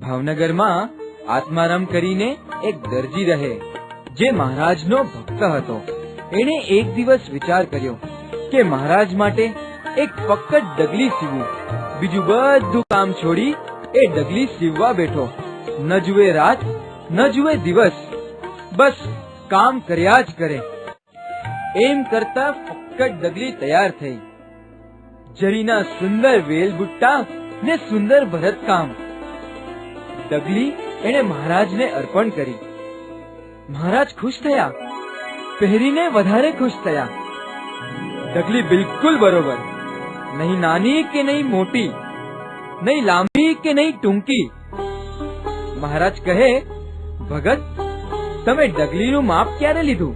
ભાવનગરમાં આત્મારામ કરીને એક દરજી રહે, જે મહારાજનો ભક્ત હતો. એણે એક દિવસ વિચાર કર્યો કે મહારાજ માટે એક ફક્ત ડગલી સીવું. બીજું બધું કામ છોડી એ ડગલી સીવવા બેઠો. ન જુએ રાત ન જુએ દિવસ, બસ કામ કર્યા જ કરે. એમ કરતા ફક્ત ડગલી તૈયાર થઈ. જરીના સુંદર વેલ બુટ્ટા ને સુંદર ભરતકામ. ડગલી એણે મહારાજને અર્પણ કરી. મહારાજ ખુશ થયા, પહેરીને વધારે ખુશ થયા. ડગલી બિલકુલ બરોબર, નહીં નાની કે નહીં મોટી, નહીં લાંબી કે નહીં ટૂંકી. મહારાજ કહે, ભગત, તમે ડગલીનું માપ ક્યારે લીધું?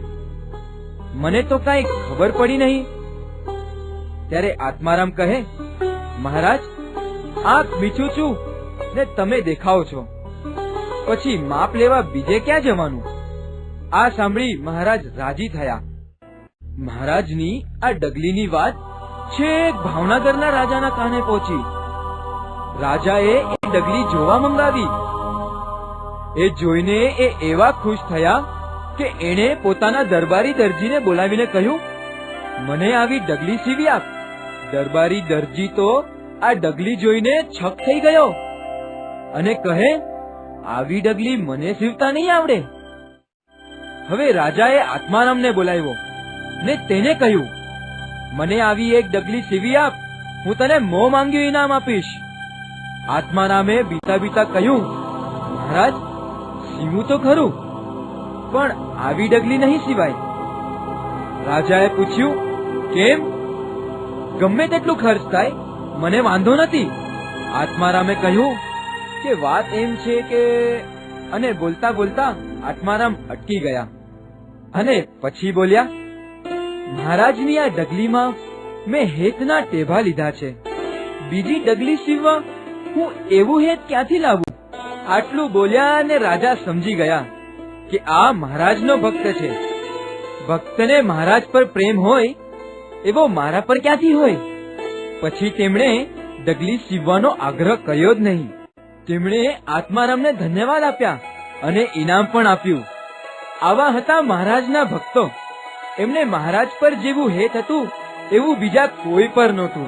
મને તો કઈ ખબર પડી નહીં. ત્યારે આત્મારામ કહે, મહારાજ, આંખ મીચું છું ને તમે દેખાઓ છો, પછી માપ લેવા બીજે ક્યાં જવાનું? આ સાંભળી મહારાજ રાજી થયા. મહારાજની આ ડગલીની વાત છેક ભાવનગરના રાજાના કાને પહોંચી. રાજાએ એ ડગલી જોવા મંગાવી. એ જોઈને એ એવા ખુશ થયા કે એણે પોતાના દરબારી દરજીને બોલાવીને કહ્યું, મને આવી ડગલી સીવી આપ. દરબારી દરજી તો આ ડગલી જોઈને છક થઈ ગયો અને કહે, આવી ડગલી મને સીવતા નહીં આવડે. હવે રાજાએ આત્મારામને બોલાવ્યો ને તેને કહ્યું, મને આવી એક ડગલી સીવી આપ, હું તને મોં માંગ્યું ઇનામ આપીશ. આત્મારામે બીતા બીતા કહ્યું, મહારાજ, સીવું તો ખરું, પણ આવી ડગલી નહીં સીવાય. રાજાએ પૂછ્યું, કેમ? ગમે તેટલું ખર્ચ થાય, મને વાંધો નથી. આત્મારામે કહ્યું કે વાત એમ છે કે, અને બોલતા બોલતા આત્મારામ અટકી ગયા અને પછી બોલ્યા, મહારાજની આ ડગલીમાં મેં હેતના ટેભા લીધા છે. બીજી ડગલી સીવવા હું એવું હેત ક્યાંથી લાવું? આટલું બોલ્યા અને રાજા સમજી ગયા કે આ મહારાજનો ભક્ત છે. ભક્તને મહારાજ પર પ્રેમ હોય એવો મારા પર ક્યાંથી હોય? પછી તેમણે ડગલી સીવવાનો આગ્રહ કર્યો જ નહીં. તેમણે આત્મારામને ધન્યવાદ આપ્યા અને ઇનામ પણ આપ્યું. આવા હતા મહારાજના ભક્તો. એમને મહારાજ પર જેવું હેત હતું એવું બીજા કોઈ પર નહોતું.